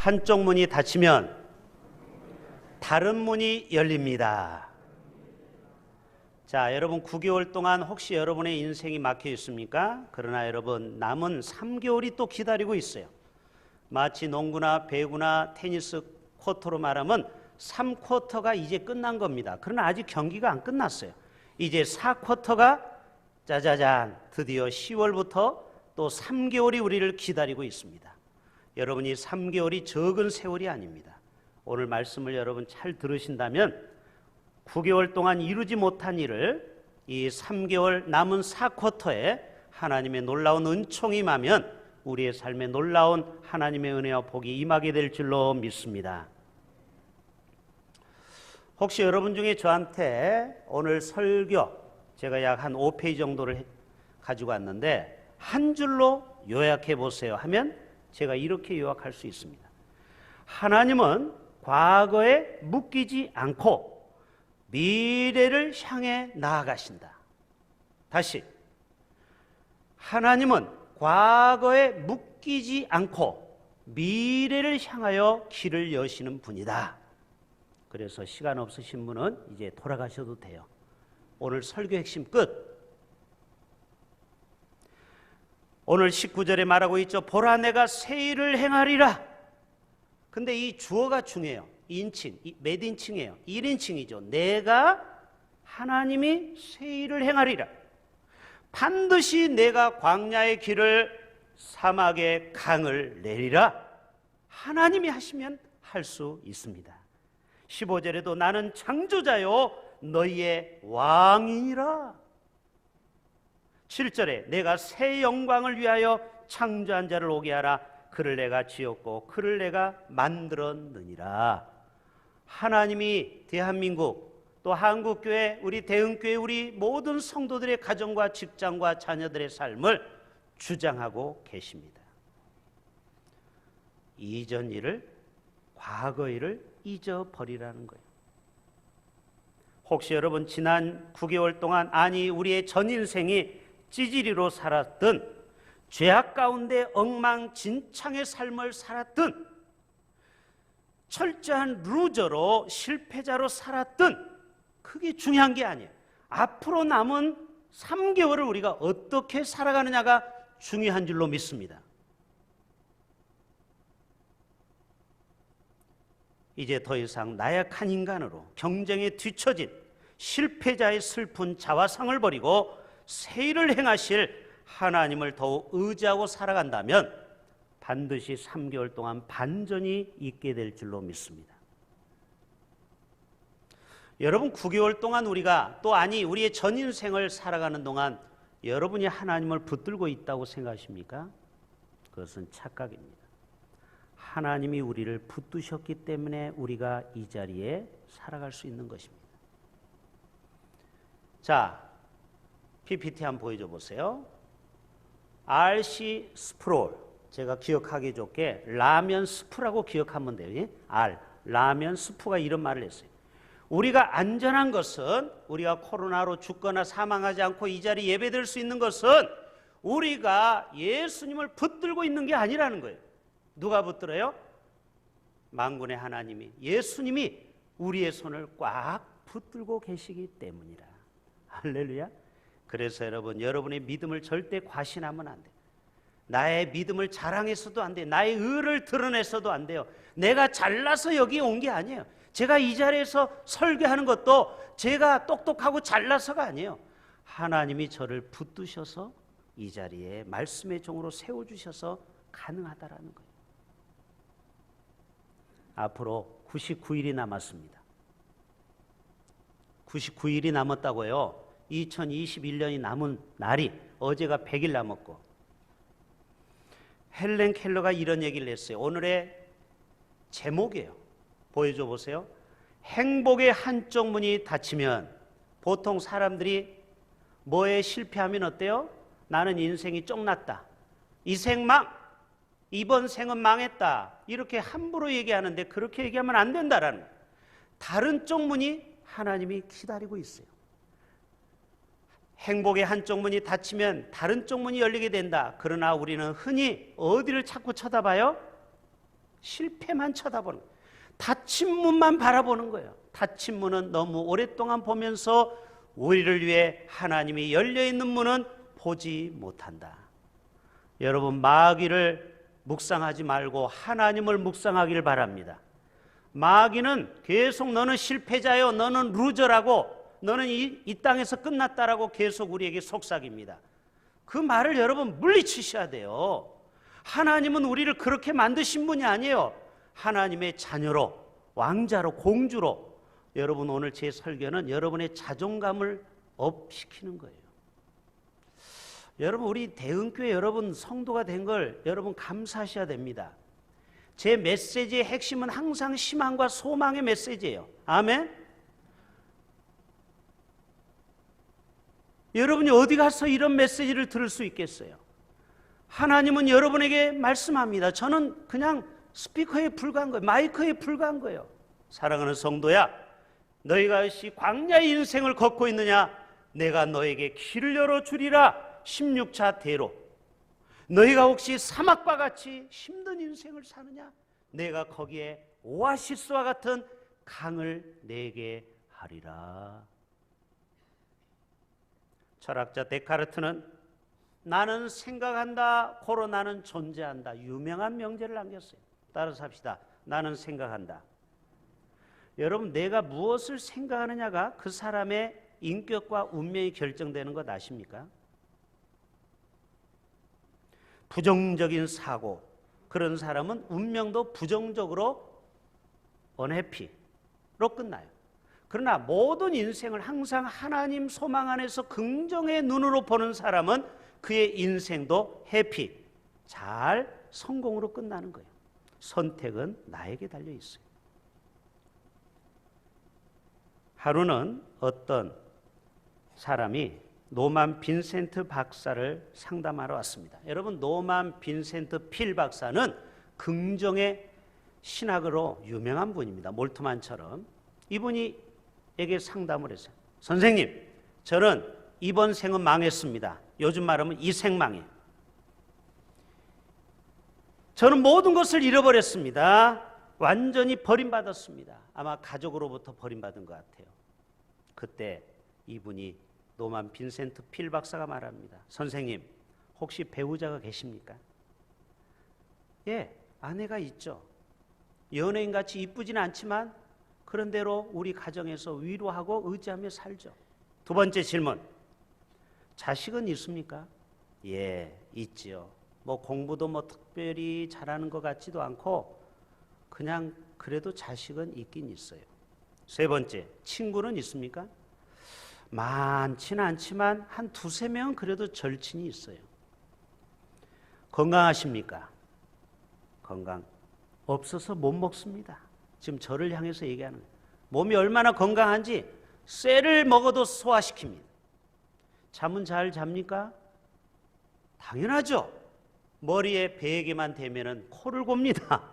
한쪽 문이 닫히면 다른 문이 열립니다. 자, 여러분 9개월 동안 혹시 여러분의 인생이 막혀 있습니까? 그러나 여러분 남은 3개월이 또 기다리고 있어요. 마치 농구나 배구나 테니스 쿼터로 말하면 3쿼터가 이제 끝난 겁니다. 그러나 아직 경기가 안 끝났어요. 이제 4쿼터가 짜자잔 드디어 10월부터 또 3개월이 우리를 기다리고 있습니다. 여러분이 3개월이 적은 세월이 아닙니다. 오늘 말씀을 여러분 잘 들으신다면 9개월 동안 이루지 못한 일을 이 3개월 남은 4쿼터에 하나님의 놀라운 은총이 임하면 우리의 삶에 놀라운 하나님의 은혜와 복이 임하게 될 줄로 믿습니다. 혹시 여러분 중에 저한테 오늘 설교 제가 약 한 5페이지 정도를 가지고 왔는데 한 줄로 요약해 보세요 하면 제가 이렇게 요약할 수 있습니다. 하나님은 과거에 묶이지 않고 미래를 향해 나아가신다. 다시, 하나님은 과거에 묶이지 않고 미래를 향하여 길을 여시는 분이다. 그래서 시간 없으신 분은 이제 돌아가셔도 돼요. 오늘 설교 핵심 끝. 오늘 19절에 말하고 있죠. 보라 내가 새 일을 행하리라. 근데 이 주어가 중요해요. 인칭, 몇 인칭이에요? 1인칭이죠. 내가 하나님이 새 일을 행하리라. 반드시 내가 광야의 길을 사막의 강을 내리라. 하나님이 하시면 할 수 있습니다. 15절에도 나는 창조자요 너희의 왕이니라. 7절에 내가 새 영광을 위하여 창조한 자를 오게 하라. 그를 내가 지었고 그를 내가 만들었느니라. 하나님이 대한민국 또 한국교회 우리 대흥교회 우리 모든 성도들의 가정과 직장과 자녀들의 삶을 주장하고 계십니다. 이전 일을 과거 일을 잊어버리라는 거예요. 혹시 여러분 지난 9개월 동안 아니 우리의 전 인생이 찌질이로 살았든 죄악 가운데 엉망진창의 삶을 살았든 철저한 루저로 실패자로 살았든 그게 중요한 게 아니에요. 앞으로 남은 3개월을 우리가 어떻게 살아가느냐가 중요한 줄로 믿습니다. 이제 더 이상 나약한 인간으로 경쟁에 뒤처진 실패자의 슬픈 자화상을 버리고 새 일을 행하실 하나님을 더욱 의지하고 살아간다면 반드시 3개월 동안 반전이 있게 될 줄로 믿습니다. 여러분 9개월 동안 우리가 또 아니 우리의 전 인생을 살아가는 동안 여러분이 하나님을 붙들고 있다고 생각하십니까? 그것은 착각입니다. 하나님이 우리를 붙드셨기 때문에 우리가 이 자리에 살아갈 수 있는 것입니다. 자, PPT 한번 보여줘 보세요. R.C. 스프롤, 제가 기억하기 좋게 라면 스프라고 기억하면 돼요. 라면 스프가 이런 말을 했어요. 우리가 안전한 것은 우리가 코로나로 죽거나 사망하지 않고 이 자리에 예배드릴 수 있는 것은 우리가 예수님을 붙들고 있는 게 아니라는 거예요. 누가 붙들어요? 만군의 하나님이 예수님이 우리의 손을 꽉 붙들고 계시기 때문이라. 할렐루야. 그래서 여러분 여러분의 믿음을 절대 과신하면 안 돼요. 나의 믿음을 자랑해서도 안 돼요. 나의 의를 드러내서도 안 돼요. 내가 잘나서 여기 온 게 아니에요. 제가 이 자리에서 설교하는 것도 제가 똑똑하고 잘나서가 아니에요. 하나님이 저를 붙드셔서 이 자리에 말씀의 종으로 세워주셔서 가능하다라는 거예요. 앞으로 99일이 남았습니다. 99일이 남았다고요. 2021년이 남은 날이 어제가 100일 남았고 헬렌 켈러가 이런 얘기를 했어요. 오늘의 제목이에요. 보여줘 보세요. 행복의 한쪽 문이 닫히면 보통 사람들이 뭐에 실패하면 어때요? 나는 인생이 쫑났다. 이 생망, 이번 생은 망했다. 이렇게 함부로 얘기하는데 그렇게 얘기하면 안 된다라는 거예요. 다른 쪽 문이 하나님이 기다리고 있어요. 행복의 한쪽 문이 닫히면 다른 쪽 문이 열리게 된다. 그러나 우리는 흔히 어디를 자꾸 쳐다봐요? 실패만 쳐다보는 거예요. 닫힌 문만 바라보는 거예요. 닫힌 문은 너무 오랫동안 보면서 우리를 위해 하나님이 열려있는 문은 보지 못한다. 여러분, 마귀를 묵상하지 말고 하나님을 묵상하기를 바랍니다. 마귀는 계속 너는 실패자요, 너는 루저라고, 너는 이 땅에서 끝났다라고 계속 우리에게 속삭입니다. 그 말을 여러분 물리치셔야 돼요. 하나님은 우리를 그렇게 만드신 분이 아니에요. 하나님의 자녀로, 왕자로, 공주로. 여러분, 오늘 제 설교는 여러분의 자존감을 업시키는 거예요. 여러분, 우리 대흥교회 여러분 성도가 된 걸 여러분 감사하셔야 됩니다. 제 메시지의 핵심은 항상 희망과 소망의 메시지예요. 아멘? 여러분이 어디 가서 이런 메시지를 들을 수 있겠어요? 하나님은 여러분에게 말씀합니다. 저는 그냥 스피커에 불과한 거예요. 마이크에 불과한 거예요. 사랑하는 성도야, 너희가 혹시 광야의 인생을 걷고 있느냐? 내가 너에게 길을 열어주리라. 16차 대로. 너희가 혹시 사막과 같이 힘든 인생을 사느냐? 내가 거기에 오아시스와 같은 강을 내게 하리라. 철학자 데카르트는 나는 생각한다, 고로 나는 존재한다. 유명한 명제를 남겼어요. 따라서 합시다. 나는 생각한다. 여러분, 내가 무엇을 생각하느냐가 그 사람의 인격과 운명이 결정되는 것 아십니까? 부정적인 사고, 그런 사람은 운명도 부정적으로 언해피로 끝나요. 그러나 모든 인생을 항상 하나님 소망 안에서 긍정의 눈으로 보는 사람은 그의 인생도 해피, 잘 성공으로 끝나는 거예요. 선택은 나에게 달려 있어요. 하루는 어떤 사람이 노만 빈센트 박사를 상담하러 왔습니다. 여러분, 노만 빈센트 필 박사는 긍정의 신학으로 유명한 분입니다. 몰트만처럼. 이분이 에게 상담을 했어요. 선생님, 저는 이번 생은 망했습니다. 요즘 말하면 이 생 망해요. 저는 모든 것을 잃어버렸습니다. 완전히 버림받았습니다. 아마 가족으로부터 버림받은 것 같아요. 그때 이분이 노만 빈센트 필 박사가 말합니다. 선생님, 혹시 배우자가 계십니까? 예, 아내가 있죠. 연예인같이 이쁘지는 않지만 그런대로 우리 가정에서 위로하고 의지하며 살죠. 두 번째 질문. 자식은 있습니까? 예, 있지요. 뭐 공부도 뭐 특별히 잘하는 것 같지도 않고 그냥 그래도 자식은 있긴 있어요. 세 번째, 친구는 있습니까? 많지는 않지만 한 두세 명은 그래도 절친이 있어요. 건강하십니까? 건강 없어서 못 먹습니다. 지금 저를 향해서 얘기하는 거예요. 몸이 얼마나 건강한지 쇠를 먹어도 소화시킵니다. 잠은 잘 잡니까? 당연하죠. 머리에 베개만 대면은 코를 곱니다.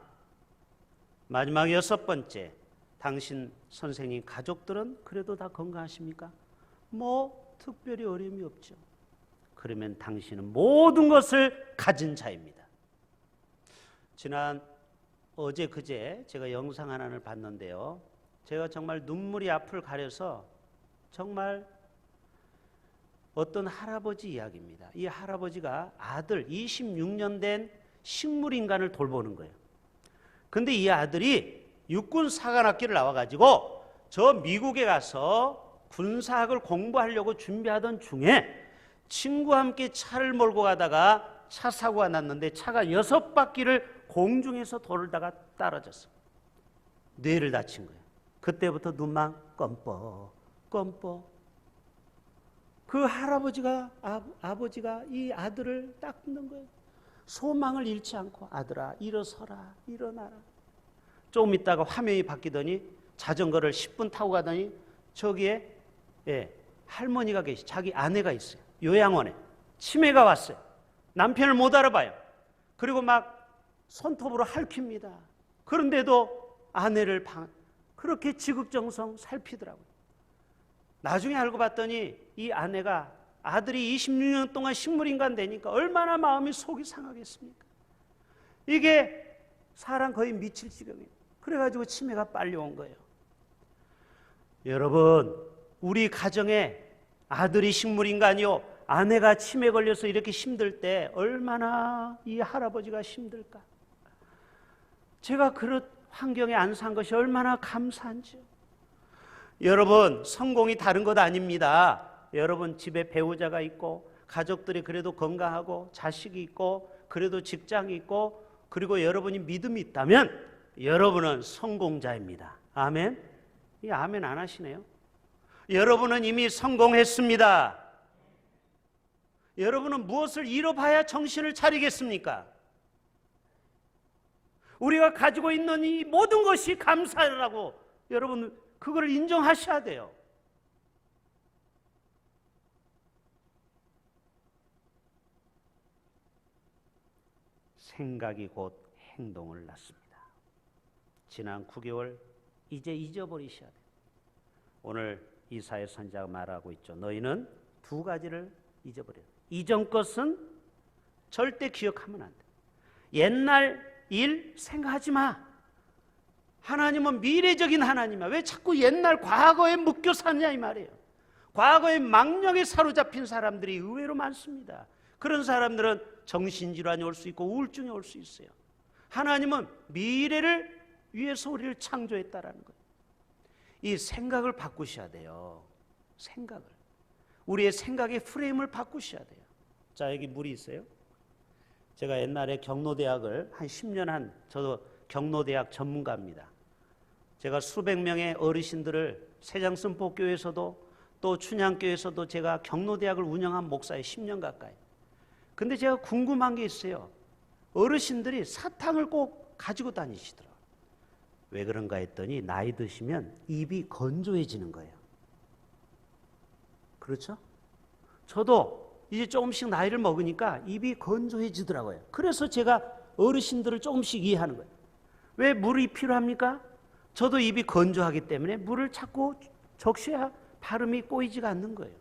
마지막 여섯 번째, 당신 선생님 가족들은 그래도 다 건강하십니까? 뭐 특별히 어려움이 없죠. 그러면 당신은 모든 것을 가진 자입니다. 지난 어제 그제 제가 영상 하나를 봤는데요. 제가 정말 눈물이 앞을 가려서 정말 어떤 할아버지 이야기입니다. 이 할아버지가 아들 26년 된 식물인간을 돌보는 거예요. 근데 이 아들이 육군 사관학교를 나와가지고 저 미국에 가서 군사학을 공부하려고 준비하던 중에 친구와 함께 차를 몰고 가다가 차 사고가 났는데 차가 6바퀴를 공중에서 돌다가 떨어졌어요. 뇌를 다친 거예요. 그때부터 눈만 껌뻑. 그 할아버지가 아버지가 이 아들을 딱 붙는 거예요. 소망을 잃지 않고 아들아 일어서라 일어나라. 조금 있다가 화면이 바뀌더니 자전거를 10분 타고 가더니 저기에 할머니가 계시, 자기 아내가 있어요. 요양원에 치매가 왔어요. 남편을 못 알아봐요. 그리고 막 손톱으로 핥힙니다. 그런데도 아내를 그렇게 지극정성 살피더라고요. 나중에 알고 봤더니 이 아내가 아들이 26년 동안 식물인간 되니까 얼마나 마음이 속이 상하겠습니까? 이게 사람 거의 미칠 지경이에요. 그래가지고 치매가 빨리 온 거예요. 여러분, 우리 가정에 아들이 식물인간이요, 아내가 치매 걸려서 이렇게 힘들 때 얼마나 이 할아버지가 힘들까. 제가 그런 환경에 안 산 것이 얼마나 감사한지요. 여러분, 성공이 다른 것 아닙니다. 여러분 집에 배우자가 있고 가족들이 그래도 건강하고 자식이 있고 그래도 직장이 있고 그리고 여러분이 믿음이 있다면 여러분은 성공자입니다. 아멘? 이 아멘 안 하시네요. 여러분은 이미 성공했습니다. 여러분은 무엇을 잃어봐야 정신을 차리겠습니까? 우리가 가지고 있는 이 모든 것이 감사라고 여러분 그걸 인정하셔야 돼요. 생각이 곧 행동을 낳습니다. 지난 9개월 이제 잊어버리셔야 돼요. 오늘 이사야 선지자가 말하고 있죠. 너희는 두 가지를 잊어버려요. 이전 것은 절대 기억하면 안 돼. 옛날 일 생각하지 마. 하나님은 미래적인 하나님이야. 왜 자꾸 옛날 과거에 묶여 사느냐 이 말이에요. 과거의 망령에 사로잡힌 사람들이 의외로 많습니다. 그런 사람들은 정신질환이 올 수 있고 우울증이 올 수 있어요. 하나님은 미래를 위해서 우리를 창조했다라는 거예요. 이 생각을 바꾸셔야 돼요. 생각을. 우리의 생각의 프레임을 바꾸셔야 돼요. 자, 여기 물이 있어요. 제가 옛날에 경로대학을 한 10년 저도 경로대학 전문가입니다. 제가 수백 명의 어르신들을 세장선포교회에서도 또 춘향교회에서도 제가 경로대학을 운영한 목사에 10년 가까이. 근데 제가 궁금한 게 있어요. 어르신들이 사탕을 꼭 가지고 다니시더라고요. 왜 그런가 했더니 나이 드시면 입이 건조해지는 거예요. 그렇죠? 저도 이제 조금씩 나이를 먹으니까 입이 건조해지더라고요. 그래서 제가 어르신들을 조금씩 이해하는 거예요. 왜 물이 필요합니까? 저도 입이 건조하기 때문에 물을 자꾸 적셔야 발음이 꼬이지가 않는 거예요.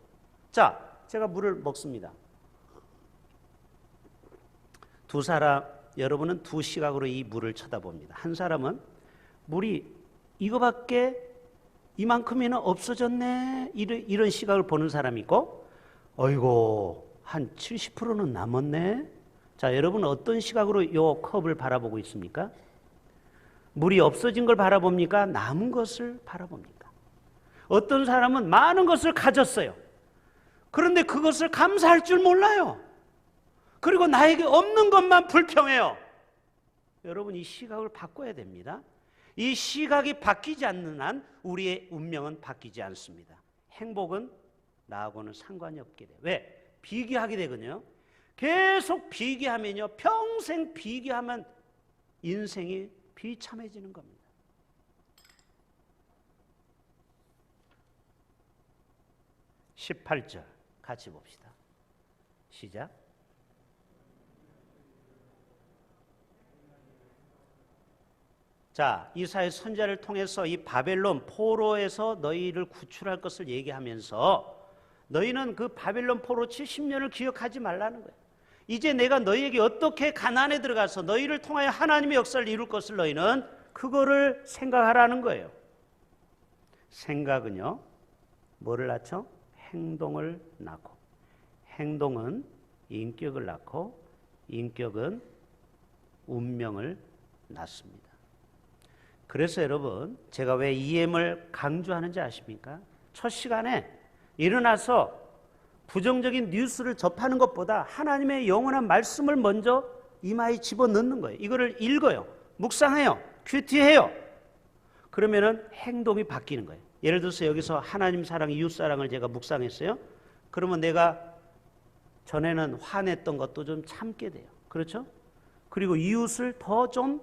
자, 제가 물을 먹습니다. 여러분은 두 시각으로 이 물을 쳐다봅니다. 한 사람은 물이 이거밖에 이만큼이나 없어졌네 이런 시각을 보는 사람이 있고 어이고 한 70%는 남았네. 자, 여러분은 어떤 시각으로 이 컵을 바라보고 있습니까? 물이 없어진 걸 바라봅니까? 남은 것을 바라봅니까? 어떤 사람은 많은 것을 가졌어요. 그런데 그것을 감사할 줄 몰라요. 그리고 나에게 없는 것만 불평해요. 여러분 이 시각을 바꿔야 됩니다. 이 시각이 바뀌지 않는 한 우리의 운명은 바뀌지 않습니다. 행복은 나하고는 상관이 없게 돼요. 왜? 비교하게 되거든요. 계속 비교하면요. 평생 비교하면 인생이 비참해지는 겁니다. (18절) 같이 봅시다. 시작. 자, 이사야 선지자를 통해서 이 바벨론 포로에서 너희를 구출할 것을 얘기하면서 너희는 그 바벨론 포로 70년을 기억하지 말라는 거예요. 이제 내가 너희에게 어떻게 가나안에 들어가서 너희를 통하여 하나님의 역사를 이룰 것을 너희는 그거를 생각하라는 거예요. 생각은요, 뭐를 낳죠? 행동을 낳고, 행동은 인격을 낳고, 인격은 운명을 낳습니다. 그래서 여러분, 제가 왜 EM을 강조하는지 아십니까? 첫 시간에 일어나서 부정적인 뉴스를 접하는 것보다 하나님의 영원한 말씀을 먼저 이마에 집어넣는 거예요. 이거를 읽어요. 묵상해요. 큐티해요. 그러면은 행동이 바뀌는 거예요. 예를 들어서 여기서 하나님 사랑, 이웃 사랑을 제가 묵상했어요. 그러면 내가 전에는 화냈던 것도 좀 참게 돼요. 그렇죠? 그리고 이웃을 더 좀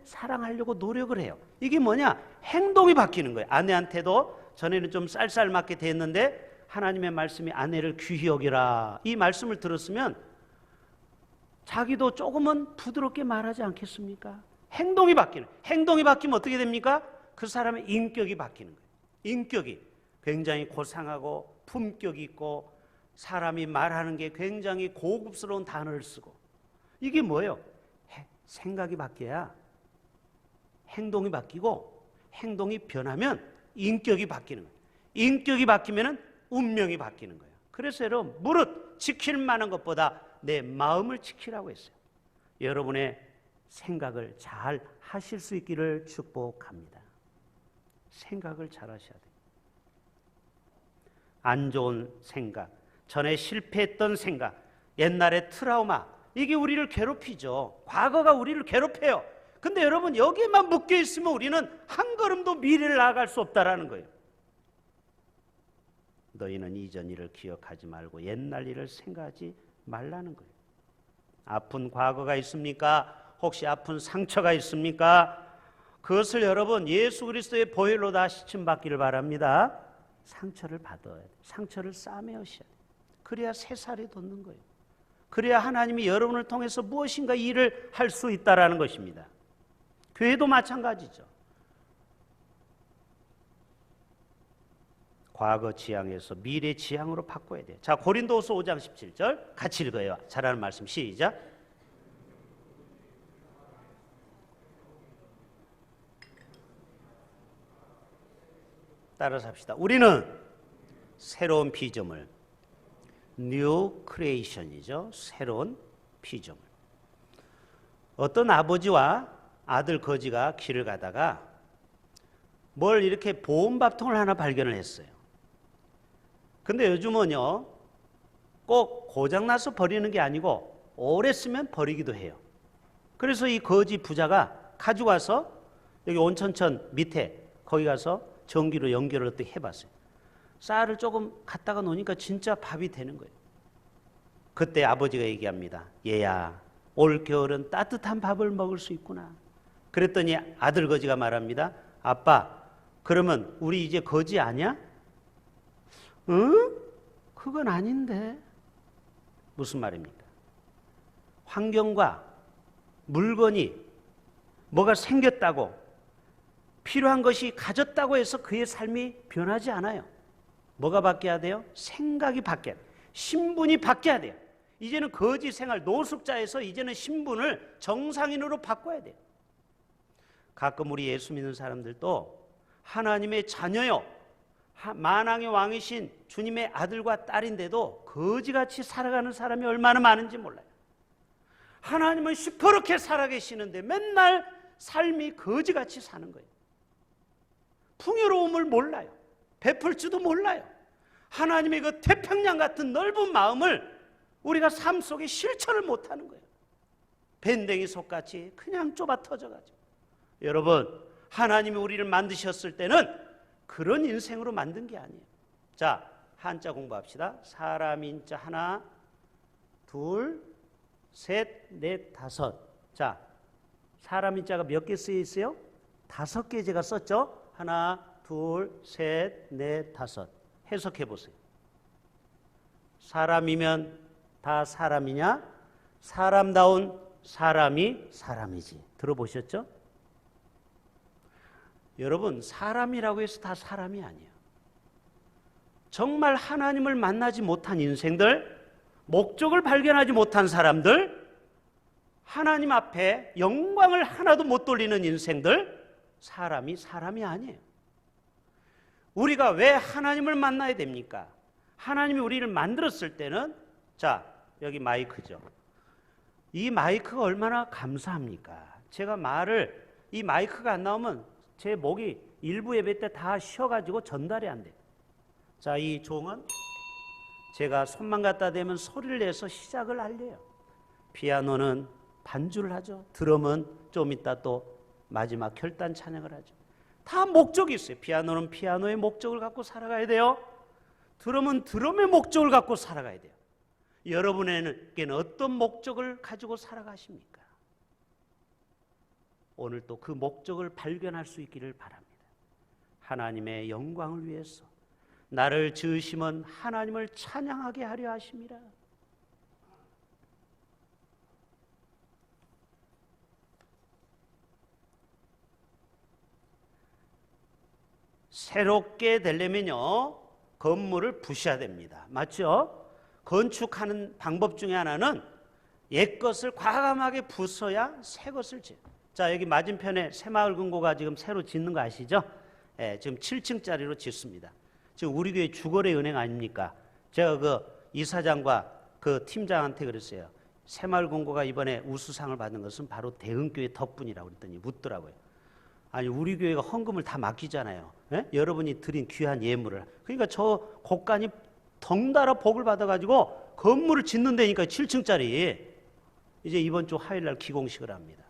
사랑하려고 노력을 해요. 이게 뭐냐? 행동이 바뀌는 거예요. 아내한테도 전에는 좀 쌀쌀맞게 됐는데 하나님의 말씀이 아내를 귀히 여기라. 이 말씀을 들었으면 자기도 조금은 부드럽게 말하지 않겠습니까? 행동이 바뀌는 거예요. 행동이 바뀌면 어떻게 됩니까? 그 사람의 인격이 바뀌는 거예요. 인격이 굉장히 고상하고 품격 있고 사람이 말하는 게 굉장히 고급스러운 단어를 쓰고 이게 뭐예요? 생각이 바뀌어야 행동이 바뀌고 행동이 변하면 인격이 바뀌는 거예요. 인격이 바뀌면 운명이 바뀌는 거예요. 그래서 여러분 무릇 지킬 만한 것보다 내 마음을 지키라고 했어요. 여러분의 생각을 잘 하실 수 있기를 축복합니다. 생각을 잘 하셔야 돼요. 안 좋은 생각, 전에 실패했던 생각, 옛날의 트라우마, 이게 우리를 괴롭히죠. 과거가 우리를 괴롭혀요. 근데 여러분 여기에만 묶여 있으면 우리는 한 걸음도 미래를 나아갈 수 없다라는 거예요. 너희는 이전 일을 기억하지 말고 옛날 일을 생각하지 말라는 거예요. 아픈 과거가 있습니까? 혹시 아픈 상처가 있습니까? 그것을 여러분 예수 그리스도의 보혈로 다 씻음받기를 바랍니다. 상처를 받아야 돼요. 상처를 싸매우셔야 돼요. 그래야 새살이 돋는 거예요. 그래야 하나님이 여러분을 통해서 무엇인가 일을 할 수 있다라는 것입니다. 교회도 마찬가지죠. 과거 지향에서 미래 지향으로 바꿔야 돼요. 자, 고린도후서 5장 17절 같이 읽어요. 잘하는 말씀 시작. 따라서 합시다. 우리는 새로운 피조물, 뉴 크리에이션이죠. 새로운 피조물. 어떤 아버지와 아들 거지가 길을 가다가 뭘 이렇게 보온밥통을 하나 발견을 했어요. 근데 요즘은요, 꼭 고장나서 버리는 게 아니고 오래 쓰면 버리기도 해요. 그래서 이 거지 부자가 가지고 와서 여기 온천천 밑에 거기 가서 전기로 연결을 어떻게 해봤어요. 쌀을 조금 갖다가 놓으니까 진짜 밥이 되는 거예요. 그때 아버지가 얘기합니다. 얘야, 올 겨울은 따뜻한 밥을 먹을 수 있구나. 그랬더니 아들 거지가 말합니다. 아빠, 그러면 우리 이제 거지 아니야? 응? 그건 아닌데. 무슨 말입니까? 환경과 물건이 뭐가 생겼다고 필요한 것이 가졌다고 해서 그의 삶이 변하지 않아요. 뭐가 바뀌어야 돼요? 생각이 바뀌어야 돼요. 신분이 바뀌어야 돼요. 이제는 거지 생활, 노숙자에서 이제는 신분을 정상인으로 바꿔야 돼요. 가끔 우리 예수 믿는 사람들도 하나님의 자녀요, 만왕의 왕이신 주님의 아들과 딸인데도 거지같이 살아가는 사람이 얼마나 많은지 몰라요. 하나님은 시퍼렇게 살아계시는데 맨날 삶이 거지같이 사는 거예요. 풍요로움을 몰라요. 베풀지도 몰라요. 하나님의 그 태평양 같은 넓은 마음을 우리가 삶 속에 실천을 못하는 거예요. 밴댕이 속같이 그냥 좁아 터져가지고. 여러분, 하나님이 우리를 만드셨을 때는 그런 인생으로 만든 게 아니에요. 자, 한자 공부합시다. 사람인자 하나, 둘, 셋, 넷, 다섯. 자, 사람인자가 몇 개 쓰여 있어요? 5개 제가 썼죠? 하나, 둘, 셋, 넷, 다섯. 해석해 보세요. 사람이면 다 사람이냐? 사람다운 사람이 사람이지. 들어보셨죠? 여러분, 사람이라고 해서 다 사람이 아니에요. 정말 하나님을 만나지 못한 인생들, 목적을 발견하지 못한 사람들, 하나님 앞에 영광을 하나도 못 돌리는 인생들, 사람이 아니에요. 우리가 왜 하나님을 만나야 됩니까? 하나님이 우리를 만들었을 때는, 자, 여기 마이크죠. 이 마이크가 얼마나 감사합니까? 제가 말을, 이 마이크가 안 나오면 제 목이 일부 예배 때 다 쉬어가지고 전달이 안 돼요. 자, 이 종은 제가 손만 갖다 대면 소리를 내서 시작을 알려요. 피아노는 반주를 하죠. 드럼은 좀 이따 또 마지막 결단 찬양을 하죠. 다 목적이 있어요. 피아노는 피아노의 목적을 갖고 살아가야 돼요. 드럼은 드럼의 목적을 갖고 살아가야 돼요. 여러분에게는 어떤 목적을 가지고 살아가십니까? 오늘 또 그 목적을 발견할 수 있기를 바랍니다. 하나님의 영광을 위해서 나를 지으심은 하나님을 찬양하게 하려 하심이라. 새롭게 되려면요, 건물을 부셔야 됩니다. 맞죠? 건축하는 방법 중에 하나는 옛 것을 과감하게 부숴야 새 것을 지어요. 자, 여기 맞은편에 새마을금고가 지금 새로 짓는 거 아시죠? 예, 지금 7층짜리로 짓습니다. 지금 우리 교회 주거래 은행 아닙니까? 제가 그 이사장과 그 팀장한테 그랬어요. 새마을금고가 이번에 우수상을 받은 것은 바로 대흥교회 덕분이라고 그랬더니 묻더라고요. 아니, 우리 교회가 헌금을 다 맡기잖아요. 예? 여러분이 드린 귀한 예물을. 그러니까 저 곡간이 덩달아 복을 받아가지고 건물을 짓는 데니까 7층짜리. 이제 이번 주 화요일 날 기공식을 합니다.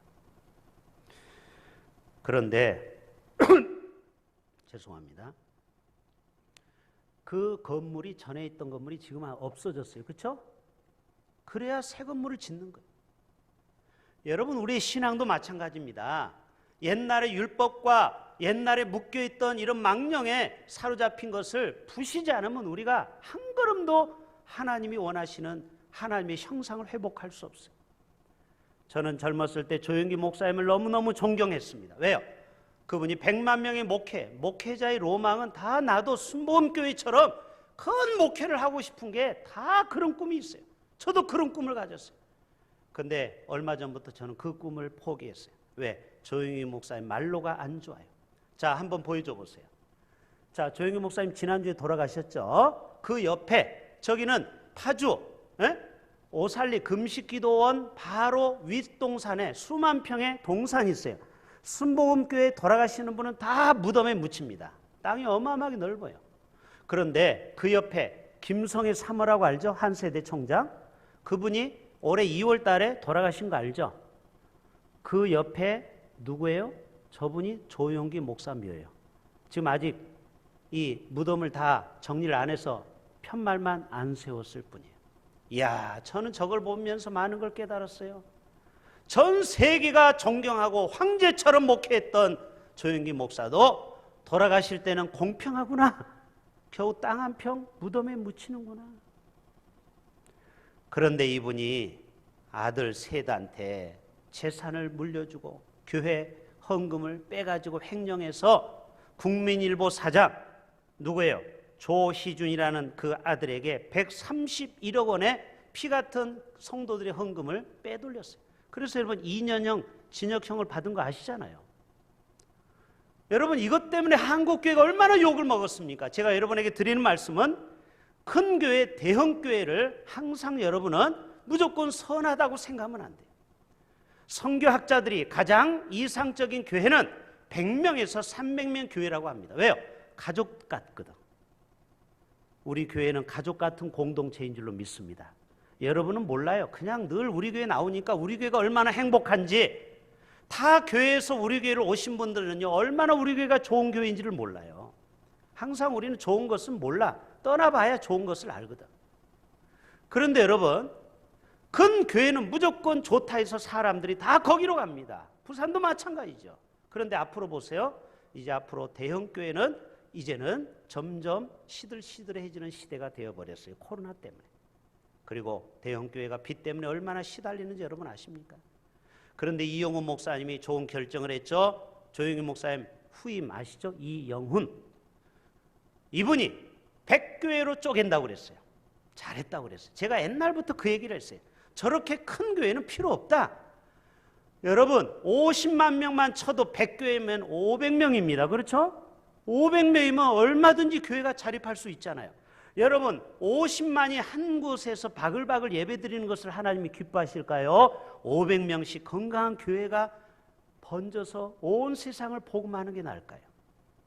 그런데 죄송합니다. 그 건물이 전에 있던 건물이 지금 없어졌어요. 그렇죠? 그래야 새 건물을 짓는 거예요. 여러분, 우리의 신앙도 마찬가지입니다. 옛날의 율법과 옛날에 묶여있던 이런 망령에 사로잡힌 것을 부시지 않으면 우리가 한 걸음도 하나님이 원하시는 하나님의 형상을 회복할 수 없어요. 저는 젊었을 때 조영기 목사님을 너무너무 존경했습니다. 왜요? 그분이 100만 명의 목회자의 로망은 다 나도 순복음교회처럼 큰 목회를 하고 싶은 게 다 그런 꿈이 있어요. 저도 그런 꿈을 가졌어요. 근데 얼마 전부터 저는 그 꿈을 포기했어요. 왜? 조영기 목사님 말로가 안 좋아요. 자, 한번 보여줘 보세요. 자, 조영기 목사님 지난주에 돌아가셨죠? 그 옆에 저기는 파주 오살리 금식기도원 바로 윗동산에 수만 평의 동산이 있어요. 순복음교회에 돌아가시는 분은 다 무덤에 묻힙니다. 땅이 어마어마하게 넓어요. 그런데 그 옆에 김성애 사모라고 알죠? 한 세대 총장. 그분이 올해 2월 달에 돌아가신 거 알죠? 그 옆에 누구예요? 저분이 조용기 목사묘예요. 지금 아직 이 무덤을 다 정리를 안 해서 편말만 안 세웠을 뿐이에요. 이야, 저는 저걸 보면서 많은 걸 깨달았어요. 전 세계가 존경하고 황제처럼 목회했던 조영기 목사도 돌아가실 때는 공평하구나. 겨우 땅 한 평 무덤에 묻히는구나. 그런데 이분이 아들 셋한테 재산을 물려주고 교회 헌금을 빼가지고 횡령해서 국민일보 사장 누구예요? 조희준이라는 그 아들에게 131억 원의 피 같은 성도들의 헌금을 빼돌렸어요. 그래서 여러분 2년형 징역형을 받은 거 아시잖아요. 여러분, 이것 때문에 한국교회가 얼마나 욕을 먹었습니까? 제가 여러분에게 드리는 말씀은 큰 교회, 대형 교회를 항상 여러분은 무조건 선하다고 생각하면 안 돼요. 선교학자들이 가장 이상적인 교회는 100명에서 300명 교회라고 합니다. 왜요? 가족 같거든. 우리 교회는 가족 같은 공동체인 줄로 믿습니다. 여러분은 몰라요. 그냥 늘 우리 교회 나오니까 우리 교회가 얼마나 행복한지, 타 교회에서 우리 교회를 오신 분들은요 얼마나 우리 교회가 좋은 교회인지를 몰라요. 항상 우리는 좋은 것은 몰라. 떠나봐야 좋은 것을 알거든. 그런데 여러분, 큰 교회는 무조건 좋다 해서 사람들이 다 거기로 갑니다. 부산도 마찬가지죠. 그런데 앞으로 보세요. 이제 앞으로 대형 교회는 이제는 점점 시들시들해지는 시대가 되어버렸어요. 코로나 때문에. 그리고 대형 교회가 빚 때문에 얼마나 시달리는지 여러분 아십니까? 그런데 이영훈 목사님이 좋은 결정을 했죠. 조영기 목사님 후임 아시죠? 이영훈. 이분이 100교회로 쪼갠다고 그랬어요. 잘했다고 그랬어요. 제가 옛날부터 그 얘기를 했어요. 저렇게 큰 교회는 필요 없다. 여러분, 50만 명만 쳐도 100교회면 500명입니다. 그렇죠? 500명이면 얼마든지 교회가 자립할 수 있잖아요. 여러분, 50만이 한 곳에서 바글바글 예배드리는 것을 하나님이 기뻐하실까요? 500명씩 건강한 교회가 번져서 온 세상을 복음하는 게 나을까요?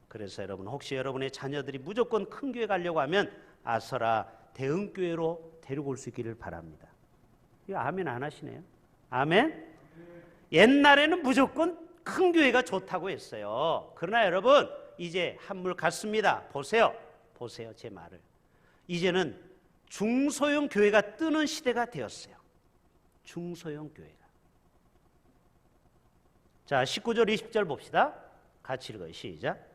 그래서 여러분, 혹시 여러분의 자녀들이 무조건 큰 교회 가려고 하면 아서라 대흥교회로 데리고 올 수 있기를 바랍니다. 이거 아멘 안 하시네요? 아멘? 옛날에는 무조건 큰 교회가 좋다고 했어요. 그러나 여러분, 이제 한물 갔습니다. 보세요. 보세요, 제 말을. 이제는 중소형 교회가 뜨는 시대가 되었어요. 중소형 교회가. 자, 19절 20절 봅시다. 같이 읽어요. 시작.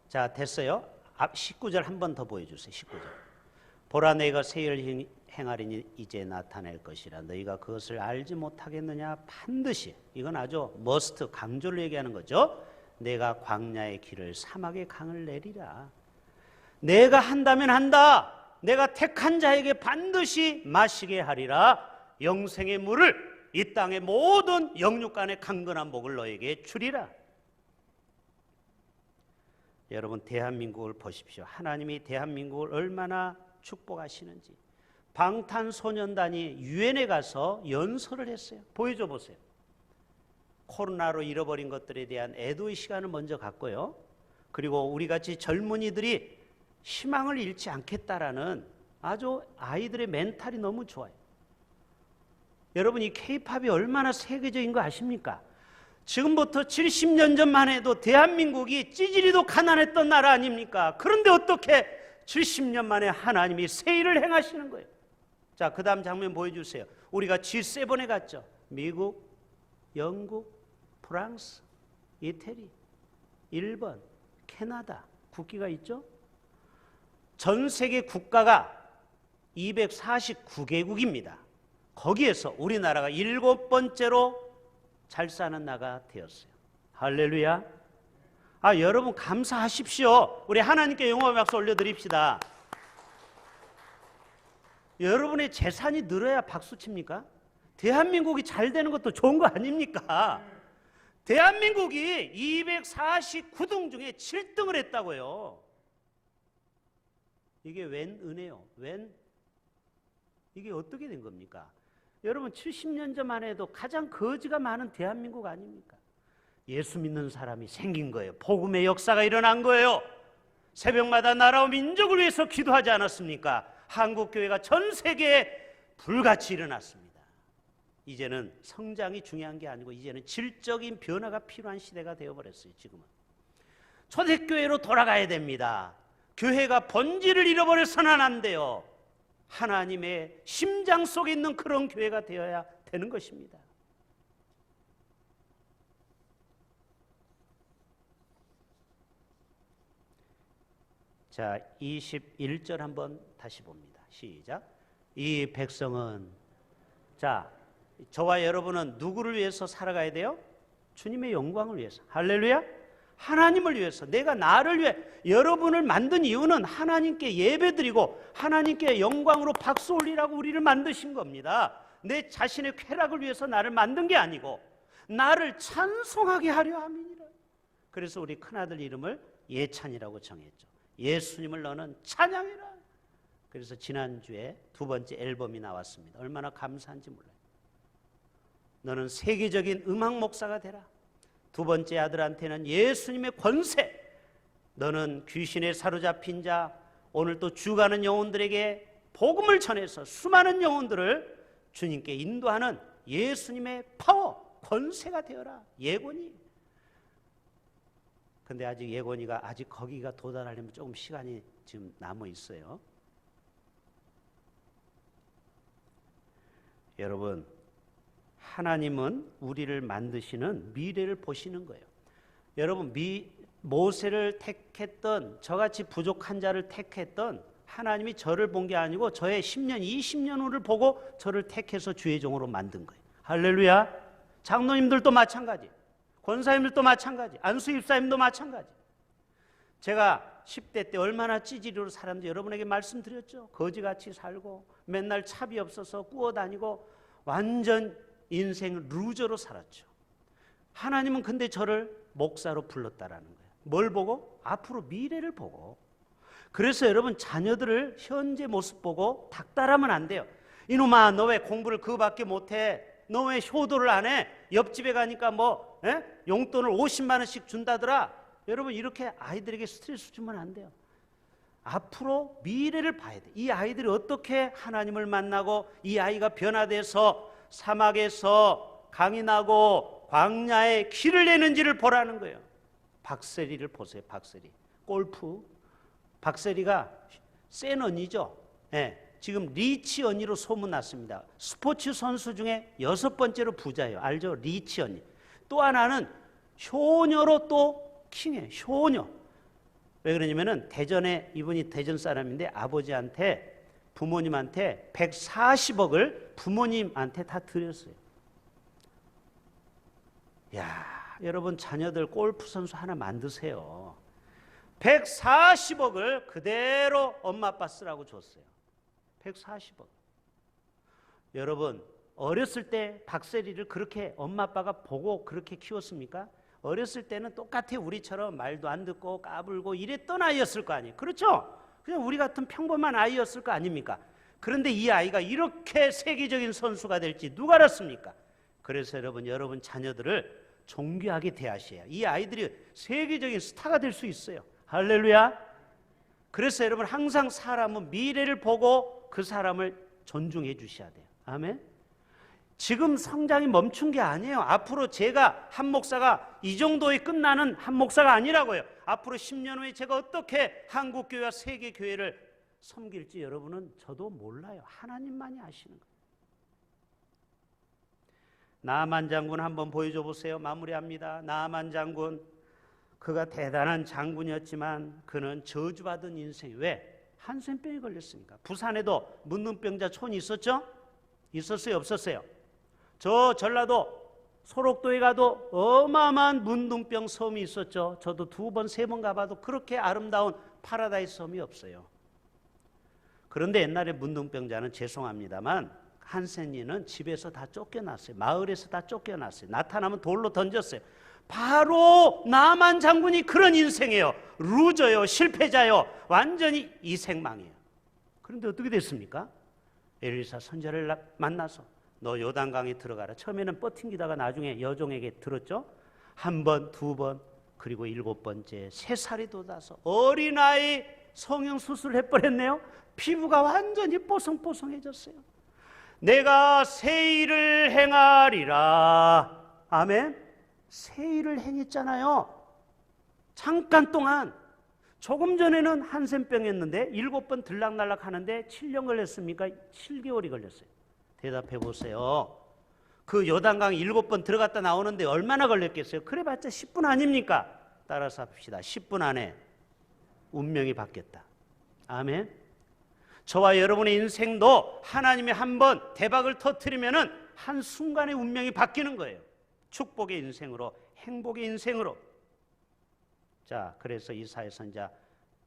자, 됐어요. 앞 19절 한 번 더 보여주세요. 19절. 보라, 내가 새 일을 행하리니 이제 나타낼 것이라. 너희가 그것을 알지 못하겠느냐? 반드시. 이건 아주 머스트, 강조를 얘기하는 거죠. 내가 광야의 길을 사막의 강을 내리라. 내가 한다면 한다. 내가 택한 자에게 반드시 마시게 하리라. 영생의 물을 이 땅의 모든 영육간의 강건한 복을 너에게 주리라. 여러분, 대한민국을 보십시오. 하나님이 대한민국을 얼마나 축복하시는지. 방탄소년단이 유엔에 가서 연설을 했어요. 보여줘 보세요. 코로나로 잃어버린 것들에 대한 애도의 시간을 먼저 갖고요. 그리고 우리같이 젊은이들이 희망을 잃지 않겠다라는 아주 아이들의 멘탈이 너무 좋아요. 여러분, 이 K-팝이 얼마나 세계적인 거 아십니까? 지금부터 70년 전만 해도 대한민국이 찌질이도 가난했던 나라 아닙니까? 그런데 어떻게 70년 만에 하나님이 새 일을 행하시는 거예요? 자, 그 다음 장면 보여주세요. 우리가 G7에 갔죠. 미국, 영국, 프랑스, 이태리, 일본, 캐나다 국기가 있죠. 전 세계 국가가 249개국입니다. 거기에서 우리나라가 7번째로 잘 사는 나라가 되었어요. 할렐루야. 여러분 감사하십시오. 우리 하나님께 영광의 박수 올려드립시다. 여러분의 재산이 늘어야 박수 칩니까? 대한민국이 잘 되는 것도 좋은 거 아닙니까? 대한민국이 249등 중에 7등을 했다고요. 이게 웬 은혜요? 이게 어떻게 된 겁니까? 여러분, 70년 전만 해도 가장 거지가 많은 대한민국 아닙니까? 예수 믿는 사람이 생긴 거예요. 복음의 역사가 일어난 거예요. 새벽마다 나라와 민족을 위해서 기도하지 않았습니까? 한국교회가 전 세계에 불같이 일어났습니다. 이제는 성장이 중요한 게 아니고 이제는 질적인 변화가 필요한 시대가 되어버렸어요. 지금은 초대교회로 돌아가야 됩니다. 교회가 본질을 잃어버려서는 안 돼요. 하나님의 심장 속에 있는 그런 교회가 되어야 되는 것입니다. 자, 21절 한번 다시 봅니다. 시작. 이 백성은, 자, 저와 여러분은 누구를 위해서 살아가야 돼요? 주님의 영광을 위해서. 할렐루야. 하나님을 위해서, 내가 나를 위해, 여러분을 만든 이유는 하나님께 예배드리고 하나님께 영광으로 박수 올리라고 우리를 만드신 겁니다. 내 자신의 쾌락을 위해서 나를 만든 게 아니고 나를 찬송하게 하려 함이니라. 그래서 우리 큰아들 이름을 예찬이라고 정했죠. 예수님을 너는 찬양해라. 그래서 지난주에 2번째 앨범이 나왔습니다. 얼마나 감사한지 몰라요. 너는 세계적인 음악 목사가 되라. 2번째 아들한테는 예수님의 권세, 너는 귀신에 사로잡힌 자, 오늘 또 죽어가는 영혼들에게 복음을 전해서 수많은 영혼들을 주님께 인도하는 예수님의 파워, 권세가 되어라. 예고니. 근데 아직 예고니가 아직 거기가 도달하려면 조금 시간이 지금 남아 있어요. 여러분, 하나님은 우리를 만드시는 미래를 보시는 거예요. 여러분, 모세를 택했던, 저같이 부족한 자를 택했던 하나님이 저를 본 게 아니고 저의 10년, 20년 후를 보고 저를 택해서 주의 종으로 만든 거예요. 할렐루야. 장로님들도 마찬가지, 권사님들도 마찬가지, 안수 입사님도 마찬가지. 제가 10대 때 얼마나 찌질이로 살았는지 여러분에게 말씀드렸죠. 거지같이 살고 맨날 차비 없어서 꾸어다니고 완전 인생 루저로 살았죠. 하나님은 근데 저를 목사로 불렀다라는 거예요. 뭘 보고? 앞으로 미래를 보고. 그래서 여러분, 자녀들을 현재 모습 보고 닥달하면 안 돼요. 이놈아, 너 왜 공부를 그거밖에 못해? 너 왜 효도를 안 해? 옆집에 가니까 용돈을 50만 원씩 준다더라. 여러분, 이렇게 아이들에게 스트레스 주면 안 돼요. 앞으로 미래를 봐야 돼. 이 아이들이 어떻게 하나님을 만나고 이 아이가 변화돼서 사막에서 강이 나고 광야에 길을 내는지를 보라는 거예요. 박세리를 보세요. 박세리. 골프. 박세리가 센 언니죠. 네, 지금 리치 언니로 소문났습니다. 스포츠 선수 중에 6번째로 부자예요. 알죠? 리치 언니. 또 하나는 효녀로 또 킹이에요. 효녀. 왜 그러냐면은 대전에, 이분이 대전 사람인데 아버지한테, 부모님한테 140억을 부모님한테 다 드렸어요. 야, 여러분, 자녀들 골프 선수 하나 만드세요. 140억을 그대로 엄마 아빠 쓰라고 줬어요. 140억. 여러분, 어렸을 때 박세리를 그렇게 엄마 아빠가 보고 그렇게 키웠습니까? 어렸을 때는 똑같아 우리처럼 말도 안 듣고 까불고 이랬던 아이였을 거 아니에요. 그렇죠? 그냥 우리 같은 평범한 아이였을 거 아닙니까? 그런데 이 아이가 이렇게 세계적인 선수가 될지 누가 알았습니까? 그래서 여러분 자녀들을 존귀하게 대하셔야 이 아이들이 세계적인 스타가 될 수 있어요. 할렐루야. 그래서 여러분 항상 사람은 미래를 보고 그 사람을 존중해 주셔야 돼요. 아멘. 지금 성장이 멈춘 게 아니에요. 앞으로 제가 한 목사가 이 정도에 끝나는 한 목사가 아니라고요. 앞으로 10년 후에 제가 어떻게 한국교회와 세계교회를 섬길지 여러분은 저도 몰라요. 하나님만이 아시는 거예요. 나아만 장군 한번 보여줘 보세요. 마무리합니다. 나아만 장군, 그가 대단한 장군이었지만 그는 저주받은 인생. 왜? 한센병에 걸렸으니까. 부산에도 문둥병자 촌이 있었죠? 있었어요? 없었어요? 저 전라도 소록도에 가도 어마어마한 문둥병 섬이 있었죠. 저도 2번, 3번 가봐도 그렇게 아름다운 파라다이스 섬이 없어요. 그런데 옛날에 문둥병자는 죄송합니다만 한센이는 집에서 다 쫓겨났어요. 마을에서 다 쫓겨났어요. 나타나면 돌로 던졌어요. 바로 나만 장군이 그런 인생이에요. 루저요, 실패자요, 완전히 이생망이에요. 그런데 어떻게 됐습니까? 엘리사 선지자를 만나서 너 요단강에 들어가라. 처음에는 뻗팅기다가 나중에 여종에게 들었죠. 1번, 2번, 그리고 7번째 3살이 돋아서 어린아이 성형수술을 해버렸네요. 피부가 완전히 뽀송뽀송해졌어요. 내가 새 일을 행하리라. 아멘. 새 일을 행했잖아요. 잠깐 동안. 조금 전에는 한센병이었는데 7번 들락날락 하는데 7년 걸렸습니까? 7개월이 걸렸어요. 대답해 보세요. 그 요단강 7번 들어갔다 나오는데 얼마나 걸렸겠어요? 그래봤자 10분 아닙니까? 따라서 합시다. 10분 안에 운명이 바뀌었다. 아멘. 저와 여러분의 인생도 하나님이 한번 대박을 터뜨리면은 한순간에 운명이 바뀌는 거예요. 축복의 인생으로, 행복의 인생으로. 자, 그래서 이사야 선지자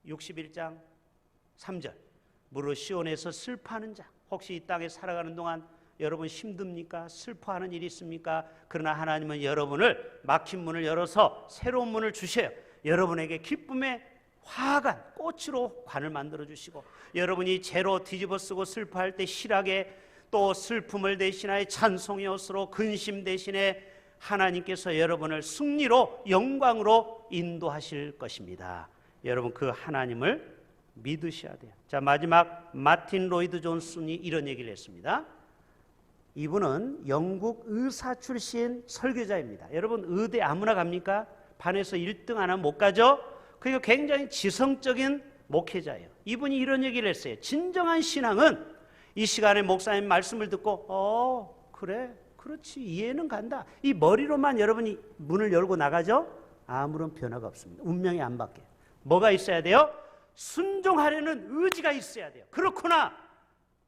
61장 3절. 무릇 시온에서 슬퍼하는 자. 혹시 이 땅에 살아가는 동안 여러분 힘듭니까? 슬퍼하는 일이 있습니까? 그러나 하나님은 여러분을 막힌 문을 열어서 새로운 문을 주셔요. 여러분에게 기쁨의 화관, 꽃으로 관을 만들어 주시고, 여러분이 죄로 뒤집어 쓰고 슬퍼할 때 실하게 또 슬픔을 대신하여 찬송의 옷으로 근심 대신에 하나님께서 여러분을 승리로 영광으로 인도하실 것입니다. 여러분 그 하나님을 믿으셔야 돼요. 자, 마지막 마틴 로이드 존슨이 이런 얘기를 했습니다. 이분은 영국 의사 출신 설교자입니다. 여러분 의대 아무나 갑니까? 반에서 1등 안 하면 못 가죠? 그리고 굉장히 지성적인 목회자예요. 이분이 이런 얘기를 했어요. 진정한 신앙은 이 시간에 목사님 말씀을 듣고 그래, 그렇지, 이해는 간다. 이 머리로만 여러분이 문을 열고 나가죠? 아무런 변화가 없습니다. 운명이 안 바뀌어요. 뭐가 있어야 돼요? 순종하려는 의지가 있어야 돼요. 그렇구나.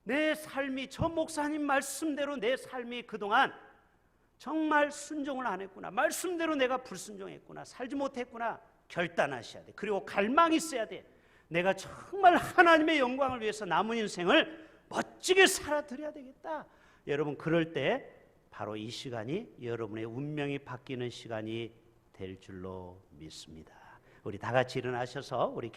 내 삶이 저 목사님 말씀대로 내 삶이 그동안 정말 순종을 안 했구나. 말씀대로 내가 불순종했구나. 살지 못했구나. 결단하셔야 돼. 그리고 갈망이 있어야 돼. 내가 정말 하나님의 영광을 위해서 남은 인생을 멋지게 살아드려야 되겠다. 여러분 그럴 때 바로 이 시간이 여러분의 운명이 바뀌는 시간이 될 줄로 믿습니다. 우리 다 같이 일어나셔서 우리